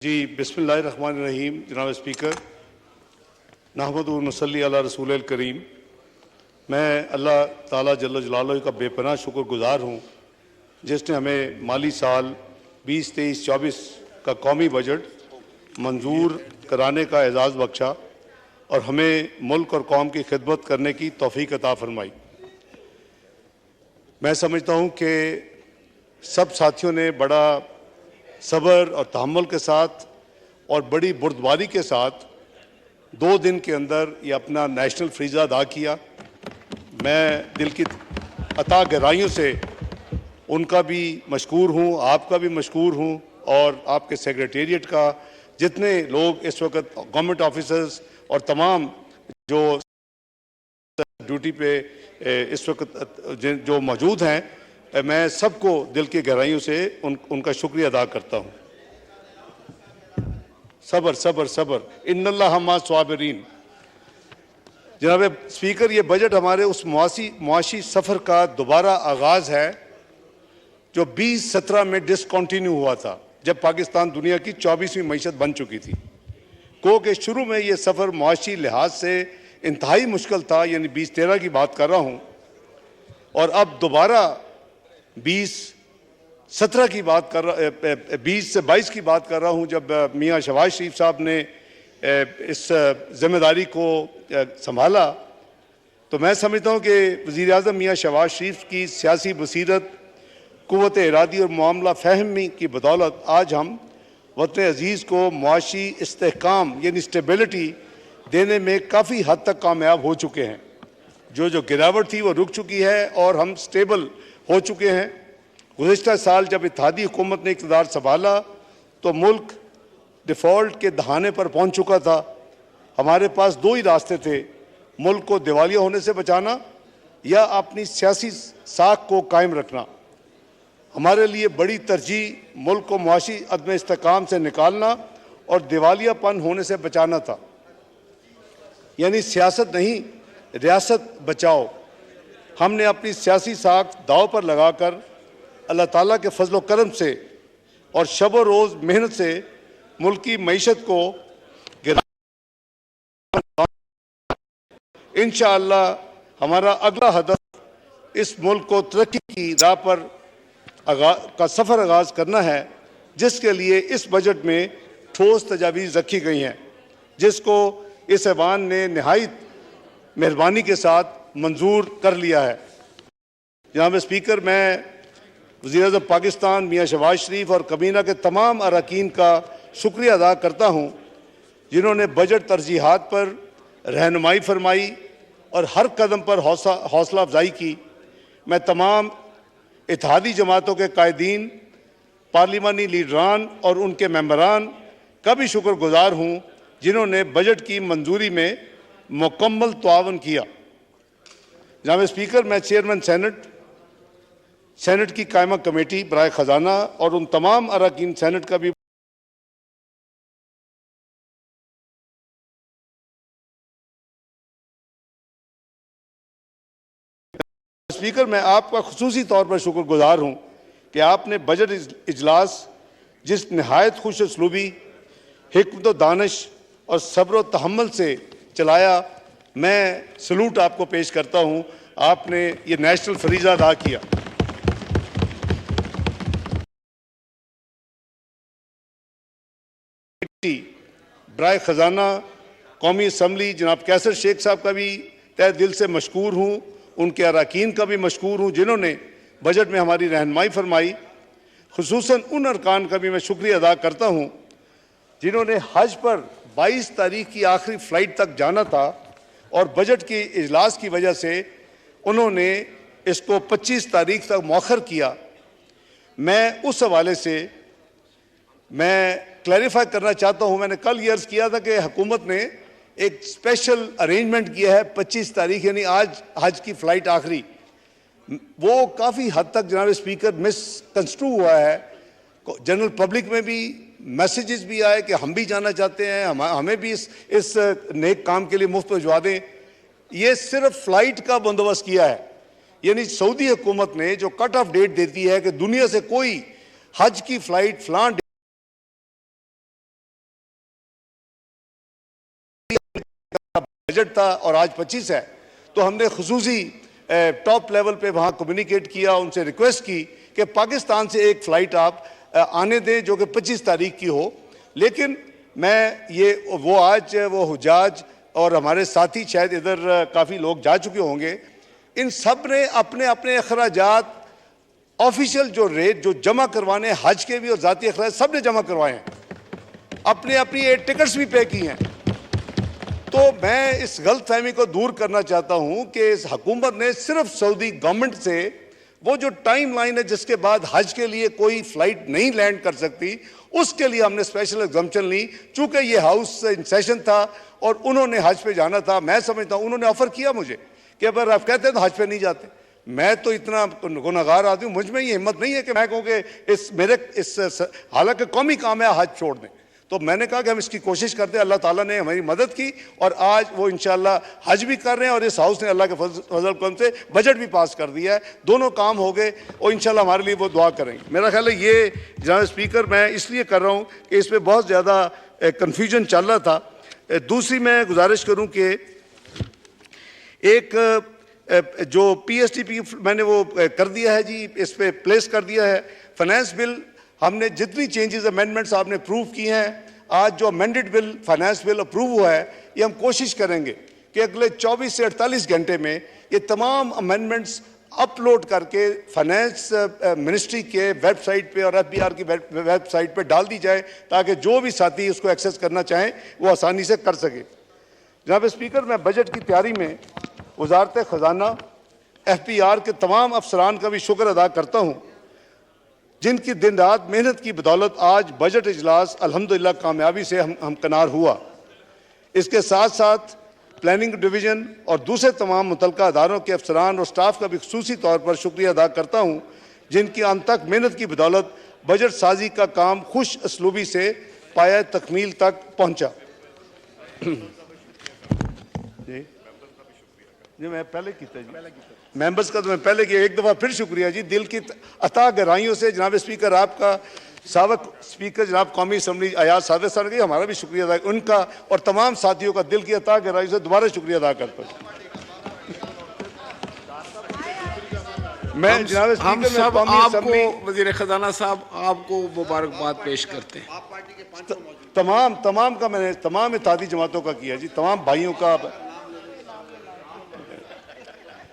जी बिस्मिल्लाहिर्रहमानिर्रहीम। जनाब स्पीकर, नहमदु व नसल्ली अला रसूलिल करीम। मैं अल्लाह ताला जल्ल जलालहू का बेपनाह शुक्रगुजार हूँ जिसने हमें माली साल 2023-24 का कौमी बजट मंजूर कराने का एजाज़ बख्शा और हमें मुल्क और कौम की खिदमत करने की तौफीक अता फरमाई। मैं समझता हूँ कि सब साथियों ने बड़ा सब्र और तहम्मुल के साथ और बड़ी बुर्दबारी के साथ 2 दिन के अंदर ये अपना नेशनल फ्रीज़ा अदा किया। मैं दिल की अता गहराइयों से उनका भी मशकूर हूँ, आपका भी मशकूर हूँ और आपके सेक्रेटेरिएट का, जितने लोग इस वक्त गवर्नमेंट ऑफिसर्स और तमाम जो ड्यूटी पे इस वक्त जो मौजूद हैं, मैं सबको दिल की गहराइयों से उनका शुक्रिया अदा करता हूँ। सब्र सब्र सब्र इन्नल्लाह मा स्वाबिरीन। जनाब स्पीकर, ये बजट हमारे उस मुआशी सफ़र का दोबारा आगाज़ है जो 2017 में डिसकंटिन्यू हुआ था, जब पाकिस्तान दुनिया की 24वीं मईशत बन चुकी थी। कि शुरू में ये सफ़र मुआशी लिहाज से इंतहाई मुश्किल था, यानी 2013 की बात कर रहा हूँ, और अब दोबारा 2017 की बात कर रहा 20 से 22 की बात कर रहा हूँ, जब मियाँ शहबाज शरीफ साहब ने इस जिम्मेदारी को संभाला। तो मैं समझता हूँ कि वज़ीर आज़म मियाँ शहबाज शरीफ की सियासी बसीरत, क़ुव्वत इरादी और मामला फ़हमी की बदौलत आज हम वतन अज़ीज़ को मुआशी इस्तेहकाम यानी स्टेबिलिटी देने में काफ़ी हद तक कामयाब हो चुके हैं। जो गिरावट थी वो रुक चुकी है और हम स्टेबल हो चुके हैं। गुज़िश्ता साल जब इत्तेहादी हुकूमत ने इक़्तिदार संभाला तो मुल्क डिफ़ॉल्ट के दहाने पर पहुंच चुका था। हमारे पास 2 ही रास्ते थे, मुल्क को दिवालिया होने से बचाना या अपनी सियासी साख को कायम रखना। हमारे लिए बड़ी तरजीह मुल्क को मुआशी अदम इस्तेहकाम से निकालना और दिवालियापन होने से बचाना था, यानी सियासत नहीं, रियासत बचाओ। हमने अपनी सियासी साख दाव पर लगाकर अल्लाह ताला के फजल व करम से और शब व रोज़ मेहनत से मुल्क की मईशत को इंशाअल्लाह हमारा अगला हदफ इस मुल्क को तरक्की की राह पर का सफ़र आगाज़ करना है, जिसके लिए इस बजट में ठोस तजावीज़ रखी गई हैं, जिसको इस ऐवान ने नहायत मेहरबानी के साथ मंजूर कर लिया है। जनाब स्पीकर, मैं वज़ीर-ए-आज़म पाकिस्तान मियाँ शहबाज शरीफ और कबीना के तमाम अरकान का शुक्रिया अदा करता हूँ जिन्होंने बजट तरजीहात पर रहनुमाई फरमाई और हर कदम पर हौसला अफजाई की। मैं तमाम इत्तेहादी जमातों के कायदीन, पार्लिमानी लीडरान और उनके मेंबरान का भी शुक्रगुजार हूँ जिन्होंने बजट की मंजूरी में मुकम्मल तावन किया। जनाब स्पीकर, मैं चेयरमैन सेनेट की कायमा कमेटी बराए ख़जाना और उन तमाम अरकान सेनेट का भी स्पीकर, मैं आपका खुसूसी तौर पर शुक्रगुजार हूँ कि आपने बजट इजलास जिस नहायत खुश उसलूबी, हिकमत व दानिश और सब्र व तहम्मुल से चलाया, मैं सलूट आपको पेश करता हूँ। आपने ये नेशनल फ्रीज़ा अदा किया। बराए ख़जाना कौमी असम्बली जनाब कैसर शेख साहब का भी तहे दिल से मशकूर हूँ, उनके अरकान का भी मशकूर हूँ जिन्होंने बजट में हमारी रहनुमाई फरमाई। खुसूसन उन अरकान का भी मैं शुक्रिया अदा करता हूँ जिन्होंने हज पर 22 तारीख की आखिरी फ़्लाइट तक जाना था और बजट के इजलास की वजह से उन्होंने इसको 25 तारीख तक मौखर किया। मैं उस हवाले से मैं क्लैरिफाई करना चाहता हूँ, मैंने कल ये अर्ज़ किया था कि हुकूमत ने एक स्पेशल अरेंजमेंट किया है 25 तारीख, यानी आज हज की फ़्लाइट आखिरी। वो काफ़ी हद तक जनाब स्पीकर मिसकंस्ट्रू हुआ है। जनरल पब्लिक में भी मैसेजेस भी आए कि हम भी जाना चाहते हैं, हमें भी इस नेक काम के लिए मुफ्त भिजवा दें। ये सिर्फ फ़्लाइट का बंदोबस्त किया है, यानी सऊदी हुकूमत ने जो कट ऑफ डेट देती है कि दुनिया से कोई हज की फ़्लाइट फ़लाँ बजट था और आज 25 है, तो हमने खुसूसी टॉप लेवल पे वहाँ कम्युनिकेट किया, उनसे रिक्वेस्ट की कि पाकिस्तान से एक फ़्लाइट आप आने दें जो कि 25 तारीख की हो। लेकिन मैं ये वो आज वो हुजाज और हमारे साथी शायद इधर काफ़ी लोग जा चुके होंगे, इन सब ने अपने अपने अखराजात ऑफिशियल जो रेट जो जमा करवाने हज के भी और ज़ाती अखराज सब ने जमा करवाए हैं, अपने अपनी एयर टिकट्स भी पे की हैं। तो मैं इस गलत फहमी को दूर करना चाहता हूं कि इस हुकूमत ने सिर्फ सऊदी गवर्नमेंट से वो जो टाइम लाइन है जिसके बाद हज के लिए कोई फ़्लाइट नहीं लैंड कर सकती, उसके लिए हमने स्पेशल एग्जम्पशन ली। चूँकि ये हाउस इन सेशन था और उन्होंने हज पे जाना था, मैं समझता हूँ उन्होंने ऑफ़र किया मुझे कि अगर आप कहते हैं तो हज पे नहीं जाते। मैं तो इतना गुनहगार आदमी हूँ, मुझ में ये हिम्मत नहीं है कि मैं कहूँ कि हालांकि कौमी काम है हज छोड़ दें। तो मैंने कहा कि हम इसकी कोशिश करते हैं, अल्लाह ताला ने हमारी मदद की और आज वो इंशाल्लाह हज भी कर रहे हैं और इस हाउस ने अल्लाह के फजल करम से बजट भी पास कर दिया है। दोनों काम हो गए और इंशाल्लाह हमारे लिए वो दुआ करेंगे। मेरा ख्याल है ये जनाब स्पीकर मैं इसलिए कर रहा हूँ कि इस पर बहुत ज़्यादा कन्फ्यूजन चल रहा था। दूसरी मैं गुजारिश करूँ कि एक जो PSTP मैंने वो कर दिया है जी, इस पर प्लेस कर दिया है। फाइनेंस बिल हमने जितनी चेंजेस अमेंडमेंट्स आपने अप्रूव किए हैं, आज जो amended bill finance bill approve हुआ है, ये हम कोशिश करेंगे कि अगले 24 से 48 घंटे में ये तमाम अमेंडमेंट्स अपलोड करके फाइनेंस मिनिस्ट्री के वेबसाइट पे और FBR की वेबसाइट पे डाल दी जाए ताकि जो भी साथी उसको एक्सेस करना चाहें वो आसानी से कर सके। जनाब स्पीकर, मैं बजट की तैयारी में वजारत ख़जाना FBR के तमाम अफसरान का भी शुक्र अदा करता हूँ जिनकी दिन रात मेहनत की बदौलत आज बजट इजलास अल्हम्दुलिल्लाह कामयाबी से हमकनार हुआ। इसके साथ साथ प्लानिंग डिवीज़न और दूसरे तमाम मुतल्लिका अदारों के अफसरान और स्टाफ का भी खुसूसी तौर पर शुक्रिया अदा करता हूँ जिनकी अंत तक मेहनत की बदौलत बजट साजी का काम खुश असलूबी से पाया तकमील तक पहुँचा। जी मैं पहले किया जी, मेंबर्स का तो मैं पहले किया, एक दफ़ा फिर शुक्रिया जी दिल की अता गहराइयों से। जनाब स्पीकर, आपका साबिक स्पीकर जनाब कौमी असम्बली अयाज सादिक साहब का हमारा भी शुक्रिया अदा, उनका और तमाम साथियों का दिल की अता गहराइयों से दोबारा शुक्रिया अदा करता हूँ। मैं जनाब स्पीकर में कौमी असम्बली वज़ीर ख़ज़ाना साहब आपको मुबारकबाद पेश करते हैं। तमाम का मैंने तमाम इत्तेहादी जमातों का किया जी, तमाम भाइयों का।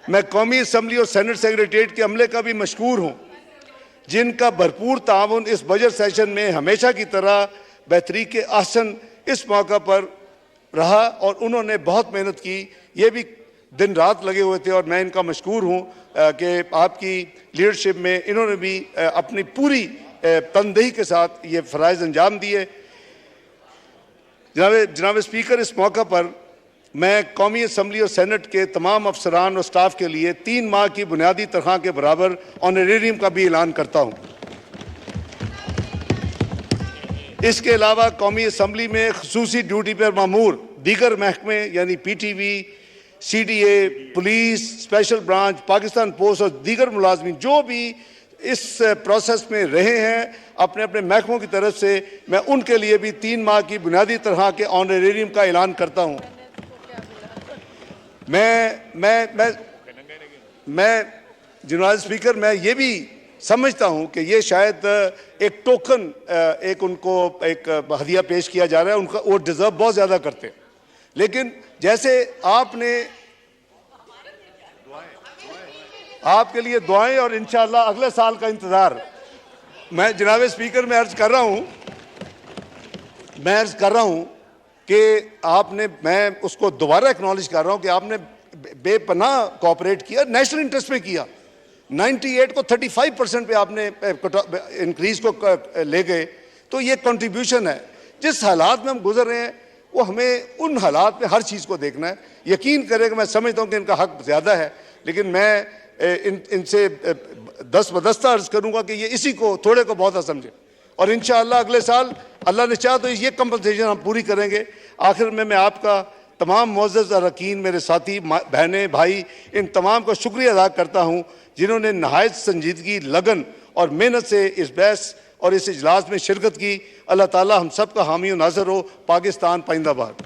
मैं कौमी असम्बली और सेनेट सेक्रेटरीट के अमले का भी मशकूर हूँ जिनका भरपूर ताउन इस बजट सेशन में हमेशा की तरह बेहतरी के आसन इस मौका पर रहा और उन्होंने बहुत मेहनत की। ये भी दिन रात लगे हुए थे और मैं इनका मशकूर हूँ कि आपकी लीडरशिप में इन्होंने भी अपनी पूरी तनदेही के साथ ये फ़राइज़ अंजाम दिए। जनाब स्पीकर, इस मौका पर मैं कौमी असम्बली और सेनेट के तमाम अफसरान और स्टाफ के लिए 3 माह की बुनियादी तनख्वाह के बराबर ऑनरेरियम का भी ऐलान करता हूँ। इसके अलावा कौमी असम्बली में खुसूसी ड्यूटी पर मामूर दीगर महकमे यानी PTV, CDA, police, special branch, Pakistan post और दीगर मुलाजमीन जो भी इस प्रोसेस में रहे हैं अपने अपने महकमों की तरफ से, मैं उनके लिए भी 3 माह की बुनियादी तनख्वाह के ऑनरेरियम का ऐलान करता हूँ। मैं जनाब स्पीकर, मैं ये भी समझता हूँ कि ये शायद एक टोकन एक उनको एक हदिया पेश किया जा रहा है, उनका वो डिज़र्व बहुत ज़्यादा करते हैं। लेकिन जैसे आपके लिए दुआएं और इंशाअल्लाह अगले साल का इंतज़ार। मैं जनाब स्पीकर मैं अर्ज़ कर रहा हूँ कि आपने, मैं उसको दोबारा एक्नॉलेज कर रहा हूँ कि आपने बेपनाह कोऑपरेट किया, नेशनल इंटरेस्ट में किया। 98 को 35% पे आपने इंक्रीज को ले गए, तो ये कंट्रीब्यूशन है। जिस हालात में हम गुजर रहे हैं वो हमें उन हालात में हर चीज़ को देखना है। यकीन करें कि मैं समझता हूँ कि इनका हक ज़्यादा है, लेकिन मैं इनसे दस्तबदस्ता अर्ज़ करूँगा कि ये इसी को थोड़े को बहुत समझे और इंशाअल्लाह अगले साल अल्लाह ने चाहा तो ये कंपनसेशन हम पूरी करेंगे। आखिर में मैं आपका तमाम मुअज़्ज़ज़ अरकान, मेरे साथी बहनें भाई, इन तमाम का शुक्रिया अदा करता हूँ जिन्होंने नहायत संजीदगी, लगन और मेहनत से इस बहस और इस इजलास में शिरकत की। अल्लाह ताला हम सब का हामी और नाज़र हो। पाकिस्तान पाइंदाबाद।